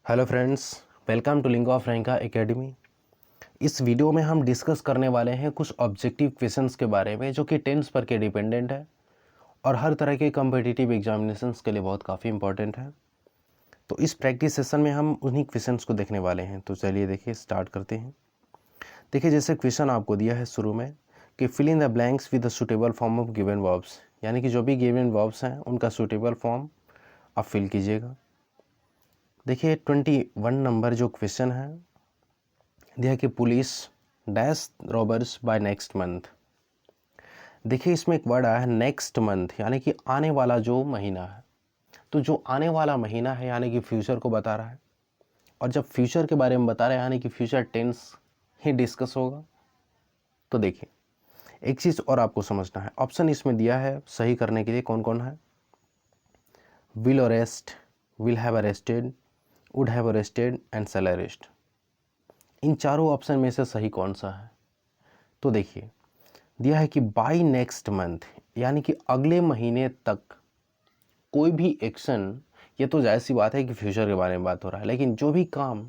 Hello friends, welcome to Lingua Franca Academy. इस video में हम डिस्कस करने वाले हैं कुछ ऑब्जेक्टिव क्वेश्चंस के बारे में जो कि टेंस पर के डिपेंडेंट है और हर तरह के कॉम्पिटिटिव एग्जामिनेशंस के लिए बहुत काफ़ी इंपॉर्टेंट है। तो इस प्रैक्टिस सेशन में हम उन्हीं क्वेश्चंस को देखने वाले हैं। तो चलिए देखिए, स्टार्ट करते हैं। देखिए, जैसे क्वेश्चन आपको दिया है शुरू में कि fill in the blanks with the suitable form of given verbs, यानी कि जो भी गिवन वर्ब्स हैं उनका सुटेबल फॉर्म आप फिल कीजिएगा। देखिए 21 नंबर जो क्वेश्चन है दिया कि police dash robbers by next month. देखिए इसमें एक वर्ड आया है नेक्स्ट मंथ, यानी कि आने वाला जो महीना है। तो जो आने वाला महीना है यानी कि फ्यूचर को बता रहा है, और जब फ्यूचर के बारे में बता रहा है यानी कि फ्यूचर टेंस ही डिस्कस होगा। तो देखिए एक चीज़ और आपको समझना है, ऑप्शन इसमें दिया है सही करने के लिए कौन कौन है। Will arrest, will have arrested, would have arrested and shall arrest. इन चारों ऑप्शन में से सही कौन सा है? तो देखिए दिया है कि बाय नेक्स्ट मंथ, यानी कि अगले महीने तक कोई भी एक्शन। ये तो जाहिर सी बात है कि फ्यूचर के बारे में बात हो रहा है, लेकिन जो भी काम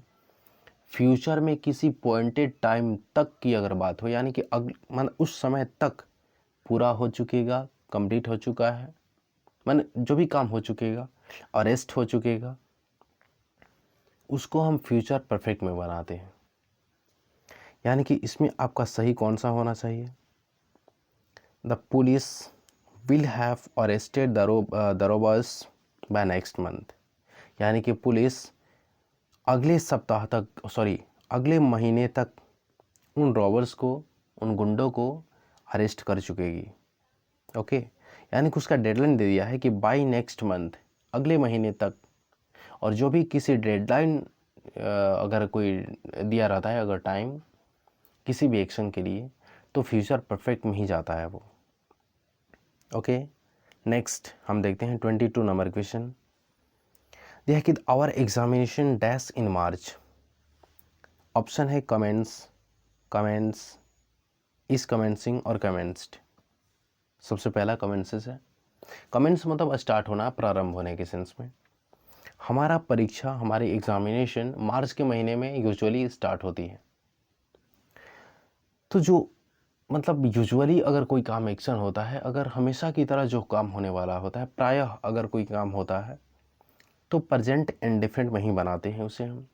फ्यूचर में किसी पॉइंटेड टाइम तक की अगर बात हो, यानी कि मतलब उस समय तक पूरा हो चुकेगा, कंप्लीट हो चुका है, मतलब जो भी काम हो चुकेगा, अरेस्ट हो चुकेगा, उसको हम फ्यूचर परफेक्ट में बनाते हैं। यानी कि इसमें आपका सही कौन सा होना चाहिए? The police will have arrested the robbers by next month, यानी कि पुलिस अगले सप्ताह तक, अगले महीने तक उन रॉबर्स को, उन गुंडों को अरेस्ट कर चुकेगी। ओके, यानी कि उसका डेडलाइन दे दिया है कि बाय नेक्स्ट मंथ, अगले महीने तक। और जो भी किसी डेडलाइन अगर कोई दिया रहता है, अगर टाइम किसी भी एक्शन के लिए, तो फ्यूचर परफेक्ट में ही जाता है वो। ओके, नेक्स्ट हम देखते हैं 22 नंबर क्वेश्चन। दिया कि our examination dash in March. Option है कमेंट्स, कमेंट्स, इज कमेंसिंग और कमेंस्ड। सबसे पहला कमेंसेस है। कमेंट्स मतलब स्टार्ट होना, प्रारंभ होने के सेंस में। हमारा परीक्षा, हमारी एग्जामिनेशन मार्च के महीने में यूजुअली स्टार्ट होती है। तो जो मतलब यूजुअली अगर कोई काम एक्शन होता है, अगर हमेशा की तरह जो काम होने वाला होता है, प्रायः अगर कोई काम होता है तो प्रेजेंट इंडेफिनिट में ही बनाते हैं उसे हम।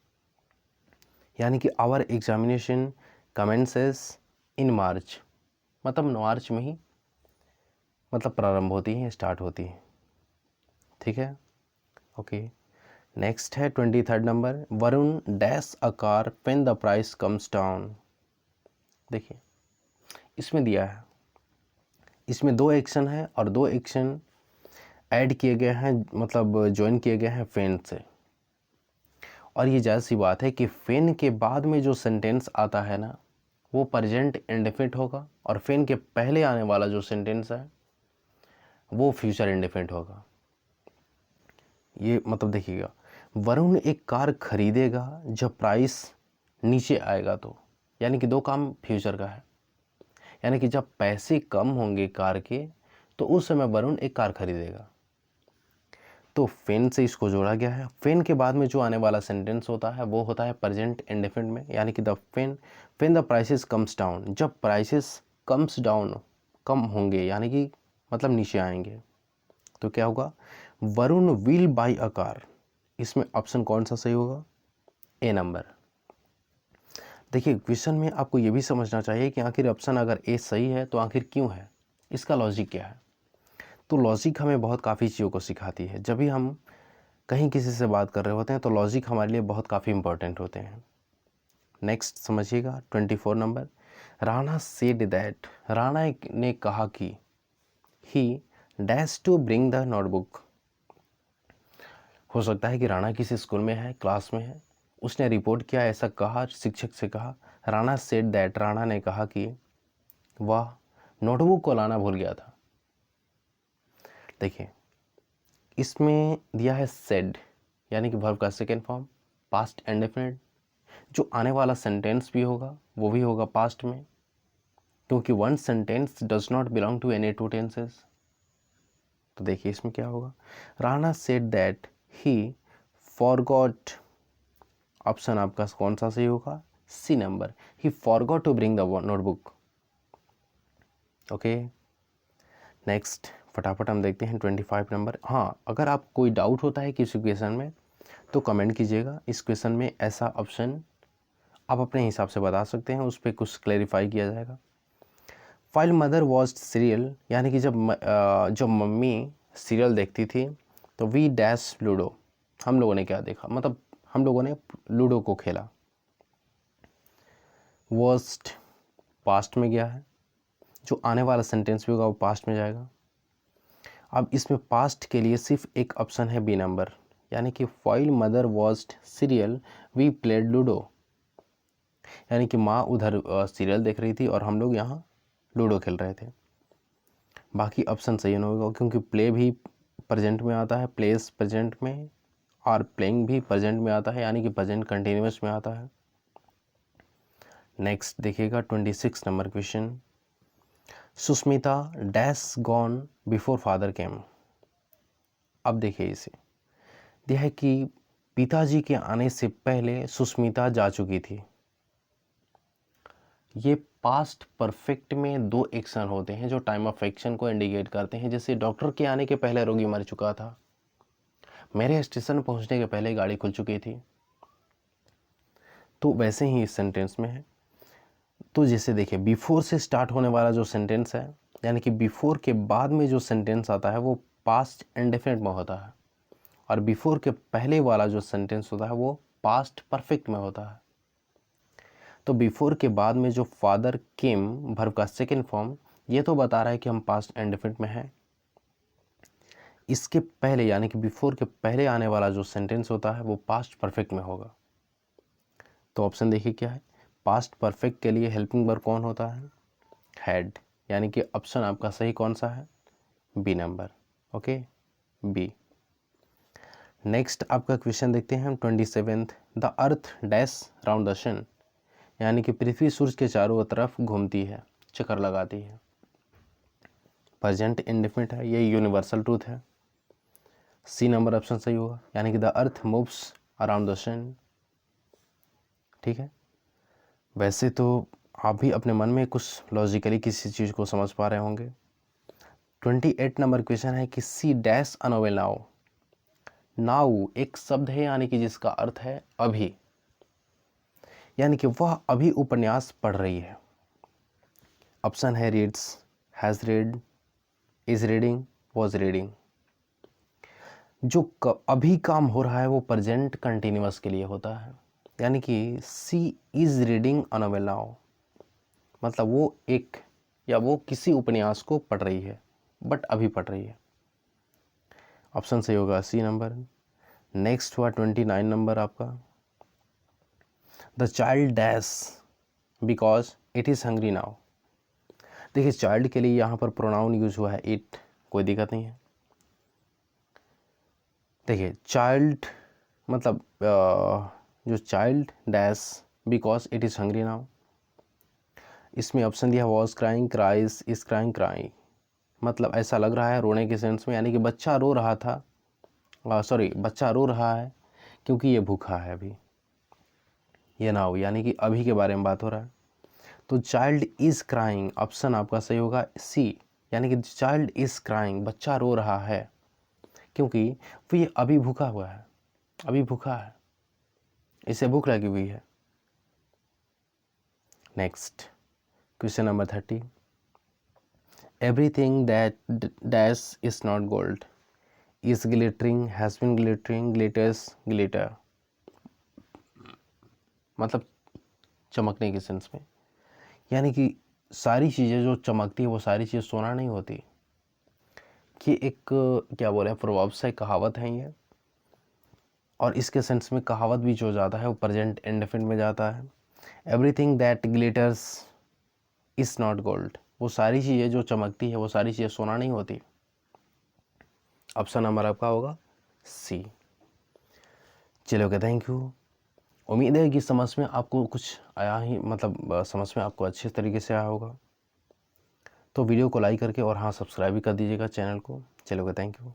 यानी कि आवर एग्जामिनेशन कमेंसेस इन मार्च, मतलब मार्च में ही मतलब प्रारंभ होती है, स्टार्ट होती है। ठीक है, ओके। नेक्स्ट है 23 number. Varun dash a car when the price comes down. देखिए इसमें दिया है, इसमें दो एक्शन है और दो एक्शन ऐड किए गए हैं, मतलब ज्वाइन किए गए हैं फेन से। और ये जायज़ सी बात है कि फेन के बाद में जो सेंटेंस आता है ना, वो प्रेजेंट इंडेफिनिट होगा, और फेन के पहले आने वाला जो सेंटेंस है वो फ्यूचर इंडेफिनिट होगा। ये मतलब देखिएगा, वरुण एक कार खरीदेगा जब प्राइस नीचे आएगा, तो यानी कि दो काम फ्यूचर का है। यानी कि जब पैसे कम होंगे कार के, तो उस समय वरुण एक कार खरीदेगा। तो फेन से इसको जोड़ा गया है। फेन के बाद में जो आने वाला सेंटेंस होता है वो होता है प्रेजेंट इंडेफिनिट में, यानी कि the fan the prices comes down, जब प्राइसेस कम्स डाउन, कम होंगे यानी कि मतलब नीचे आएंगे, तो क्या होगा? Varun will by a car. इसमें ऑप्शन कौन सा सही होगा? ए नंबर। देखिए क्वेश्चन में आपको ये भी समझना चाहिए कि आखिर ऑप्शन अगर ए सही है तो आखिर क्यों है, इसका लॉजिक क्या है। तो लॉजिक हमें बहुत काफ़ी चीज़ों को सिखाती है। जब भी हम कहीं किसी से बात कर रहे होते हैं तो लॉजिक हमारे लिए बहुत काफ़ी इंपॉर्टेंट होते हैं। नेक्स्ट समझिएगा 24 number. Rana said that, Rana ने कहा कि he dash to bring the notebook. हो सकता है कि राणा किसी स्कूल में है, क्लास में है, उसने रिपोर्ट किया, ऐसा कहा, शिक्षक से कहा। राणा सेड दैट, राणा ने कहा कि वह नोटबुक को लाना भूल गया था। देखिए इसमें दिया है सेड, यानी कि वर्ब का सेकेंड फॉर्म, पास्ट इंडेफिनिट। जो आने वाला सेंटेंस भी होगा वो भी होगा पास्ट में, क्योंकि one sentence does not belong to any two tenses. तो देखिए इसमें क्या होगा? Rana said that he forgot option आपका कौन सा सही होगा? C number, he forgot to bring the notebook. Okay, next फटाफट हम देखते हैं 25 नंबर। हाँ, अगर आप कोई डाउट होता है किसी क्वेश्चन में तो कमेंट कीजिएगा। इस क्वेश्चन में ऐसा ऑप्शन आप अपने हिसाब से बता सकते हैं, उस पर कुछ क्लैरिफाई किया जाएगा। फाइल मदर वॉच्ड सीरियल, यानी कि जब मम्मी सीरियल देखती थी तो वी डैश लूडो, हम लोगों ने क्या देखा, मतलब हम लोगों ने लूडो को खेला। वर्स्ट पास्ट में गया है, जो आने वाला सेंटेंस भी होगा वो पास्ट में जाएगा। अब इसमें पास्ट के लिए सिर्फ एक ऑप्शन है बी नंबर, यानी कि while mother watched serial we played Ludo, यानी कि माँ उधर सीरियल देख रही थी और हम लोग यहाँ लूडो खेल रहे थे। बाकी ऑप्शन सही नहीं होगा, क्योंकि प्ले भी प्रेजेंट में आता है, प्लेस प्रेजेंट में, और प्लेइंग भी प्रेजेंट में आता है, यानी कि प्रेजेंट कंटिन्यूस में आता है। नेक्स्ट देखिएगा 26 number question. Sushmita dash gone before father came. अब देखिए इसे, यह है कि पिताजी के आने से पहले सुष्मिता जा चुकी थी। ये पास्ट परफेक्ट में दो एक्शन होते हैं जो टाइम ऑफ एक्शन को इंडिकेट करते हैं। जैसे डॉक्टर के आने के पहले रोगी मर चुका था, मेरे स्टेशन पहुंचने के पहले गाड़ी खुल चुकी थी, तो वैसे ही इस सेंटेंस में है। तो जैसे देखिए, बिफोर से स्टार्ट होने वाला जो सेंटेंस है, यानी कि बिफोर के बाद में जो सेंटेंस आता है वो पास्ट इंडेफिनिट में होता है, और बिफोर के पहले वाला जो सेंटेंस होता है वो पास्ट परफेक्ट में होता है। तो बिफोर के बाद में जो फादर केम वर्ब का सेकेंड फॉर्म, ये तो बता रहा है कि हम पास्ट इंडेफिनिट में हैं। इसके पहले यानी कि बिफोर के पहले आने वाला जो सेंटेंस होता है वो पास्ट परफेक्ट में होगा। तो ऑप्शन देखिए क्या है, पास्ट परफेक्ट के लिए हेल्पिंग वर्ब कौन होता है? हैड, यानी कि ऑप्शन आपका सही कौन सा है? B number. Okay, B. Next आपका क्वेश्चन देखते हैं हम 27th। The earth dash round the sun, यानी कि पृथ्वी सूर्य के चारों तरफ घूमती है, चक्कर लगाती है। प्रेजेंट इंडेफिनिट है, ये यूनिवर्सल ट्रूथ है। सी नंबर ऑप्शन सही होगा, यानी कि the earth moves around the sun. ठीक है, वैसे तो आप भी अपने मन में कुछ लॉजिकली किसी चीज़ को समझ पा रहे होंगे। 28 नंबर क्वेश्चन है कि she dash a novel now. Now एक शब्द है, यानी कि जिसका अर्थ है अभी, यानी कि वह अभी उपन्यास पढ़ रही है। ऑप्शन है reads, has read, is reading, was reading. जो अभी काम हो रहा है वो प्रेजेंट कंटिन्यूअस के लिए होता है, यानी कि she is reading a novel now, मतलब वो एक या वो किसी उपन्यास को पढ़ रही है, बट अभी पढ़ रही है। ऑप्शन सही होगा सी नंबर। नेक्स्ट हुआ 29 नंबर आपका। The child dash because it is hungry now. देखिए, चाइल्ड के लिए यहाँ पर प्रोनाउन यूज हुआ है इट, कोई दिक्कत नहीं है। देखिए, चाइल्ड मतलब जो child dash because it is hungry now, इसमें ऑप्शन दिया was crying, cries, is crying, crying, मतलब ऐसा लग रहा है रोने के सेंस में, यानी कि बच्चा रो रहा था, बच्चा रो रहा है क्योंकि ये भूखा है अभी। ये ना हो, यानी कि अभी के बारे में बात हो रहा है। तो चाइल्ड इज क्राइंग, ऑप्शन आपका सही होगा सी, यानी कि चाइल्ड इज क्राइंग, बच्चा रो रहा है क्योंकि वो ये अभी भूखा हुआ है, अभी भूखा है, इसे भूख लगी हुई है। Next question number 30। Everything that dash is not gold is glittering, has been glittering, glitters, glitter, मतलब चमकने के सेंस में, यानी कि सारी चीज़ें जो चमकती है वो सारी चीज़ें सोना नहीं होती। कि एक क्या बोले हैं, प्रोवर्ब्स है, कहावत है ये, और इसके सेंस में कहावत भी जो जाता है वो प्रेजेंट इंडेफिनिट में जाता है। Everything that glitters is not gold, वो सारी चीज़ें जो चमकती है वो सारी चीज़ें सोना नहीं होती। ऑप्शन नंबर आपका होगा सी। चलो ओके, थैंक यू। उम्मीद है कि समझ में आपको कुछ आया ही, मतलब समझ में आपको अच्छे तरीके से आया होगा। तो वीडियो को लाइक करके और हाँ सब्सक्राइब भी कर दीजिएगा चैनल को। चलो ओके, थैंक यू।